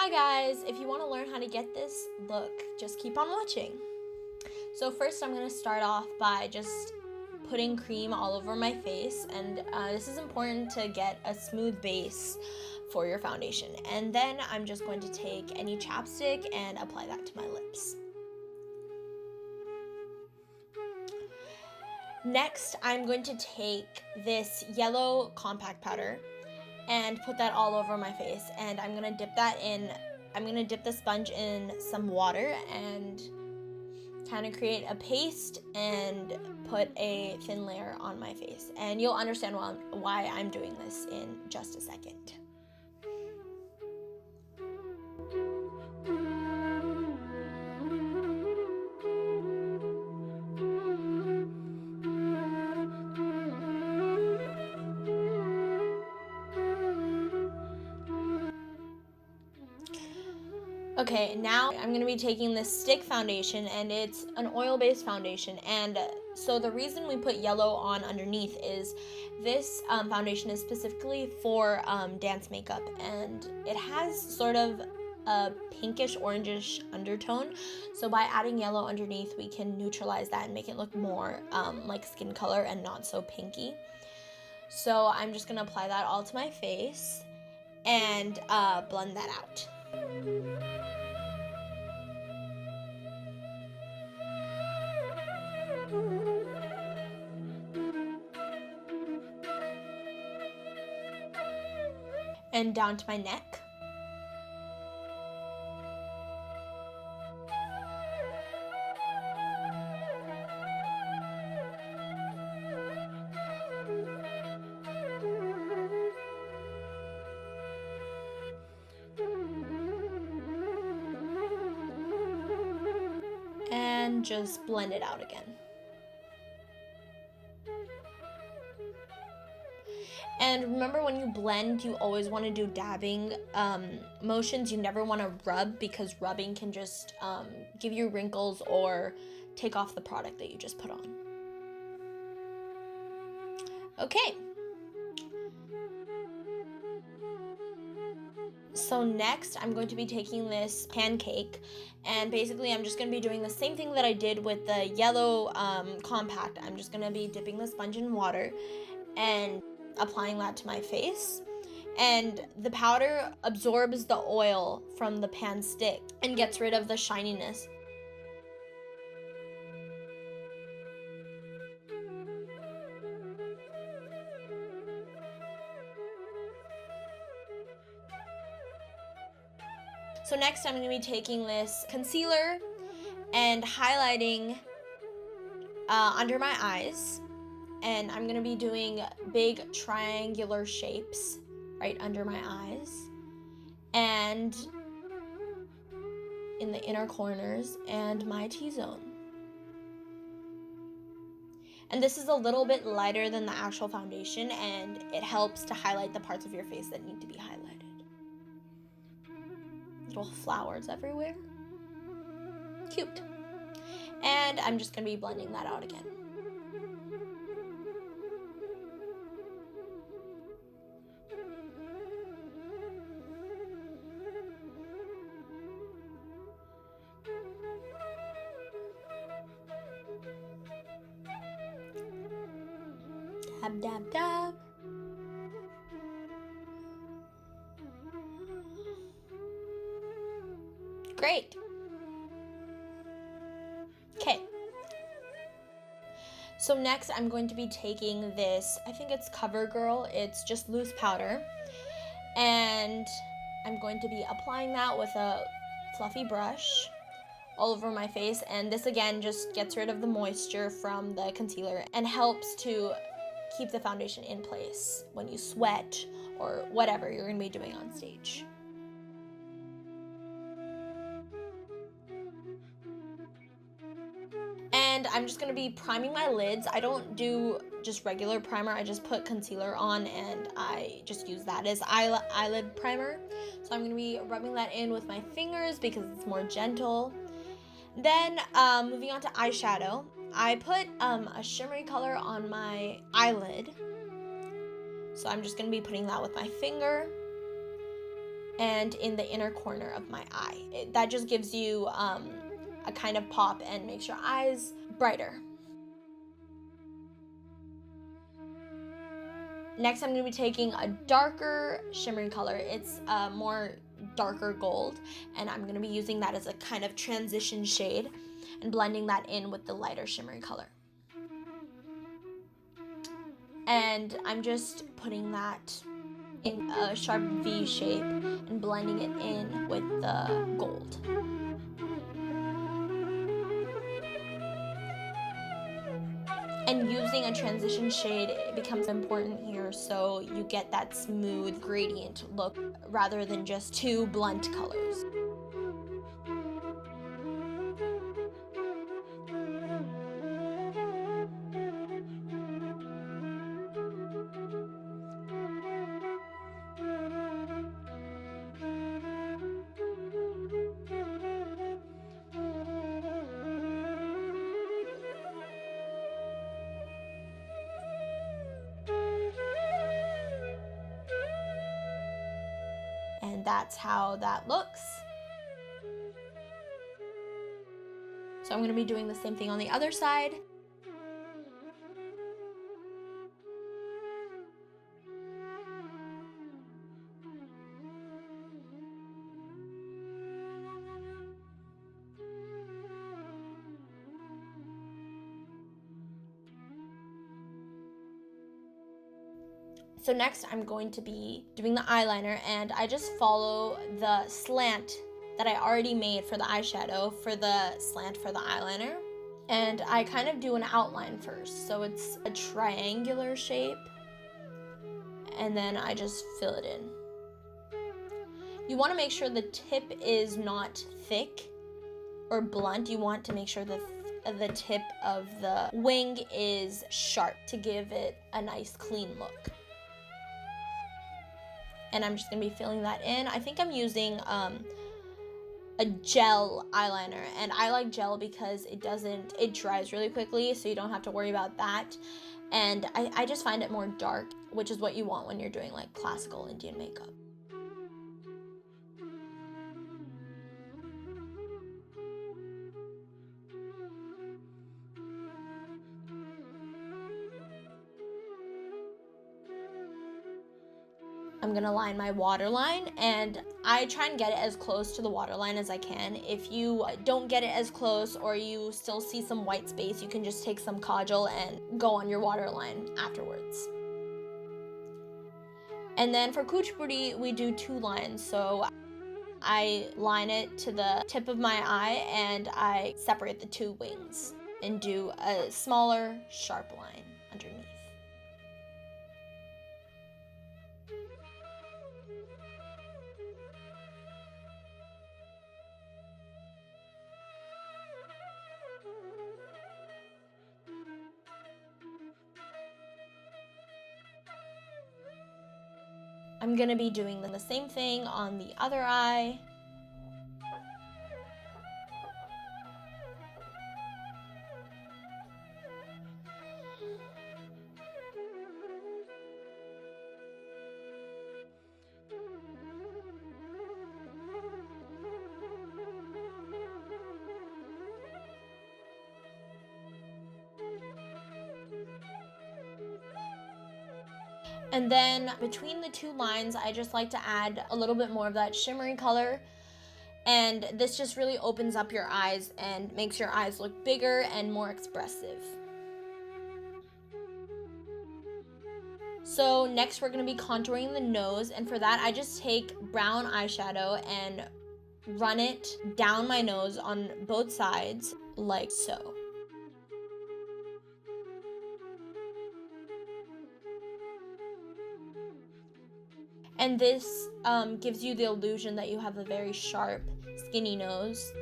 Hi guys, if you want to learn how to get this look, just keep on watching. So first I'm going to start off by just putting cream all over my face, and this is important to get a smooth base for your foundation. And then I'm just going to take any chapstick and apply that to my lips. Next, I'm going to take this yellow compact powder and put that all over my face, and I'm gonna dip the sponge in some water and kind of create a paste and put a thin layer on my face, and you'll understand why I'm doing this in just a second. Okay, now I'm going to be taking this stick foundation, and it's an oil-based foundation, and so the reason we put yellow on underneath is this foundation is specifically for dance makeup, and it has sort of a pinkish orangish undertone, so by adding yellow underneath we can neutralize that and make it look more like skin color and not so pinky. So I'm just going to apply that all to my face and blend that out. And down to my neck. And just blend it out again. And remember, when you blend, you always want to do dabbing motions. You never want to rub, because rubbing can just give you wrinkles or take off the product that you just put on. Okay. So next, I'm going to be taking this pancake, and basically I'm just going to be doing the same thing that I did with the yellow compact. I'm just going to be dipping the sponge in water and applying that to my face, and the powder absorbs the oil from the pan stick and gets rid of the shininess. So next I'm going to be taking this concealer and highlighting under my eyes, and I'm going to be doing big triangular shapes right under my eyes and in the inner corners and my T-zone. And this is a little bit lighter than the actual foundation, and it helps to highlight the parts of your face that need to be highlighted. Little flowers everywhere. Cute. And I'm just going to be blending that out again. Dab, dab, dab. Great. Okay. So next I'm going to be taking this, I think it's CoverGirl, it's just loose powder, and I'm going to be applying that with a fluffy brush all over my face, and this again just gets rid of the moisture from the concealer and helps to keep the foundation in place when you sweat or whatever you're going to be doing on stage. And I'm just going to be priming my lids. I don't do just regular primer. I just put concealer on, and I just use that as eyelid primer. So I'm going to be rubbing that in with my fingers because it's more gentle. Then moving on to eyeshadow. I put a shimmery color on my eyelid. So I'm just going to be putting that with my finger. and in the inner corner of my eye. That just gives you a kind of pop and makes your eyes brighter. Next, I'm going to be taking a darker shimmery color. It's a more darker gold, and I'm going to be using that as a kind of transition shade and blending that in with the lighter shimmery color. And I'm just putting that in a sharp V shape and blending it in with the gold. And using a transition shade, it becomes important here, so you get that smooth gradient look rather than just two blunt colors. And that's how that looks. So I'm going to be doing the same thing on the other side. So next I'm going to be doing the eyeliner, and I just follow the slant that I already made for the eyeshadow for the slant for the eyeliner. And I kind of do an outline first, so it's a triangular shape, and then I just fill it in. You want to make sure the tip is not thick or blunt. You want to make sure that the tip of the wing is sharp to give it a nice clean look. And I'm just going to be filling that in. I think I'm using a gel eyeliner, and I like gel because it dries really quickly, so you don't have to worry about that. And I just find it more dark, which is what you want when you're doing like classical Indian makeup. I'm gonna line my waterline, and I try and get it as close to the waterline as I can. If you don't get it as close or you still see some white space, you can just take some kajal and go on your waterline afterwards. And then for Kuchipudi, we do two lines. So I line it to the tip of my eye, and I separate the two wings and do a smaller, sharp line underneath. I'm gonna be doing the same thing on the other eye. And then between the two lines, I just like to add a little bit more of that shimmery color. And this just really opens up your eyes and makes your eyes look bigger and more expressive. So next we're going to be contouring the nose, and for that I just take brown eyeshadow and run it down my nose on both sides like so. And this gives you the illusion that you have a very sharp, skinny nose.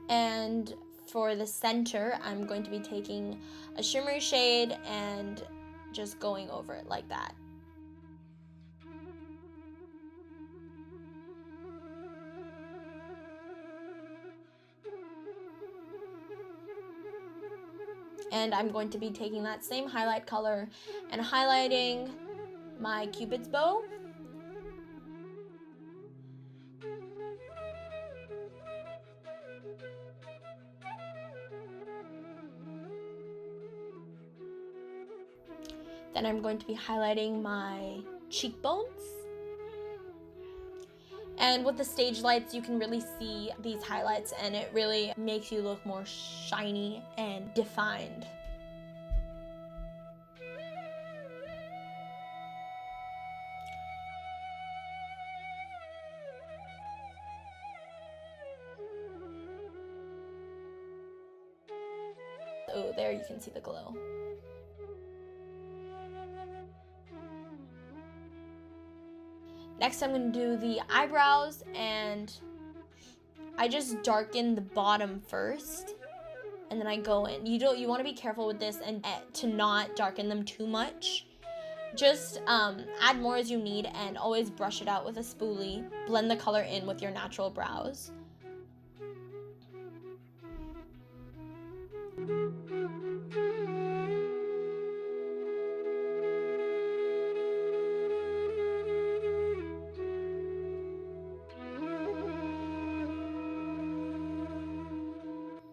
And for the center, I'm going to be taking a shimmery shade and just going over it like that. And I'm going to be taking that same highlight color and highlighting my Cupid's bow. Then I'm going to be highlighting my cheekbones. And with the stage lights, you can really see these highlights, and it really makes you look more shiny and defined. Oh, there you can see the glow. Next, I'm going to do the eyebrows, and I just darken the bottom first, and then I go in. You want to be careful with this and to not darken them too much. Just add more as you need, and always brush it out with a spoolie. Blend the color in with your natural brows.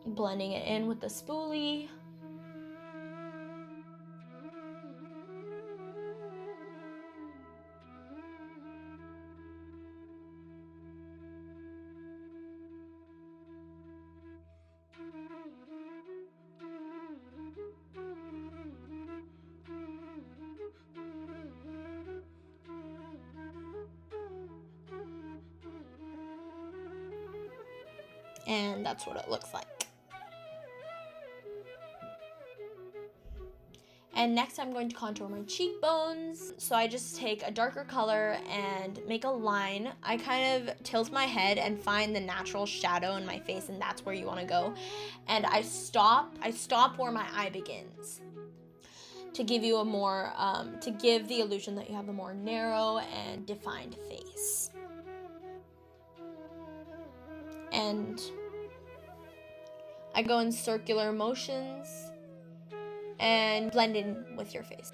Blending it in with the spoolie. And that's what it looks like. And next I'm going to contour my cheekbones. So I just take a darker color and make a line. I kind of tilt my head and find the natural shadow in my face, and that's where you want to go. And I stop where my eye begins to give you a more, to give the illusion that you have a more narrow and defined face. And I go in circular motions and blend in with your face.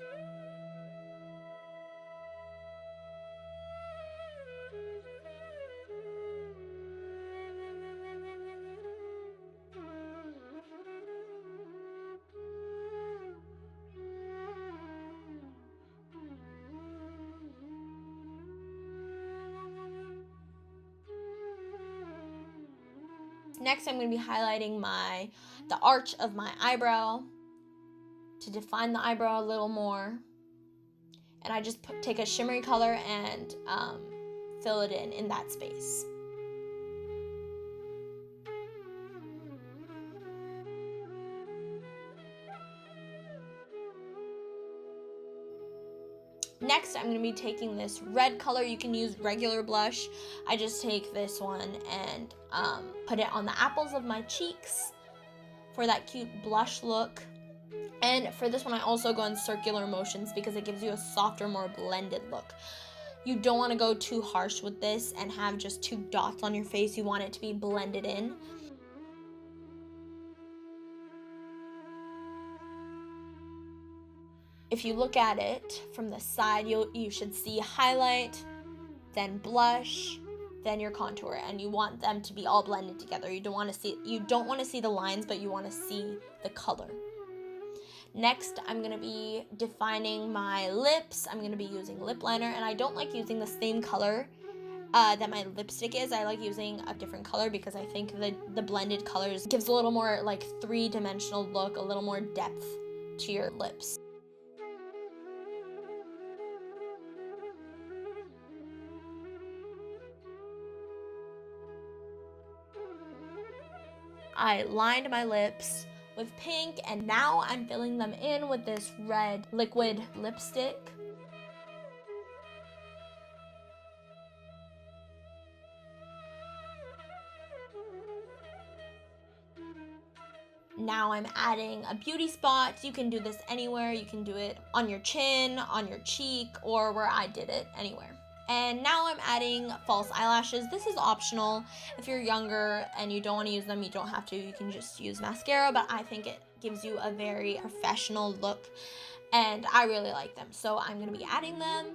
Next, I'm going to be highlighting the arch of my eyebrow to define the eyebrow a little more. And I just take a shimmery color and fill it in that space. Next, I'm going to be taking this red color. You can use regular blush. I just take this one and put it on the apples of my cheeks for that cute blush look. And for this one, I also go in circular motions because it gives you a softer, more blended look. You don't want to go too harsh with this and have just two dots on your face. You want it to be blended in. If you look at it from the side, you should see highlight, then blush, then your contour, and you want them to be all blended together. You don't want to see the lines, but you want to see the color. Next, I'm going to be defining my lips. I'm going to be using lip liner, and I don't like using the same color that my lipstick is. I like using a different color because I think the blended colors gives a little more like three-dimensional look, a little more depth to your lips. I lined my lips with pink, and now I'm filling them in with this red liquid lipstick. now I'm adding a beauty spot. You can do this anywhere. You can do it on your chin, on your cheek, or where I did it, anywhere. And now I'm adding false eyelashes. This is optional. If you're younger and you don't want to use them, you don't have to. You can just use mascara, but I think it gives you a very professional look, and I really like them. So I'm going to be adding them.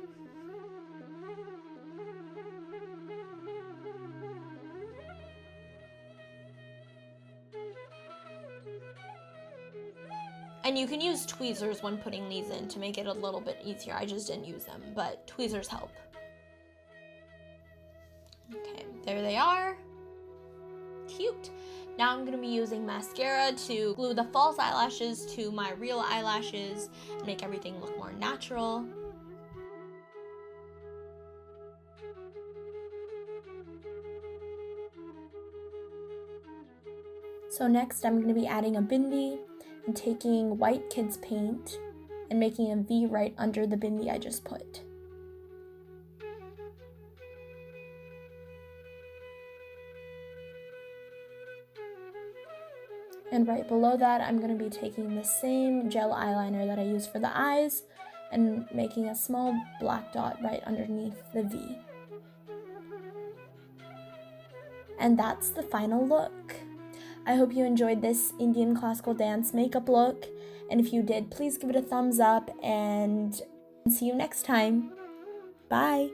And you can use tweezers when putting these in to make it a little bit easier. I just didn't use them, but tweezers help. Okay, there they are. Cute. Now I'm going to be using mascara to glue the false eyelashes to my real eyelashes and make everything look more natural. So next I'm going to be adding a bindi and taking white kids paint and making a V right under the bindi I just put. And right below that, I'm going to be taking the same gel eyeliner that I used for the eyes and making a small black dot right underneath the V. And that's the final look. I hope you enjoyed this Indian classical dance makeup look. And if you did, please give it a thumbs up and see you next time. Bye!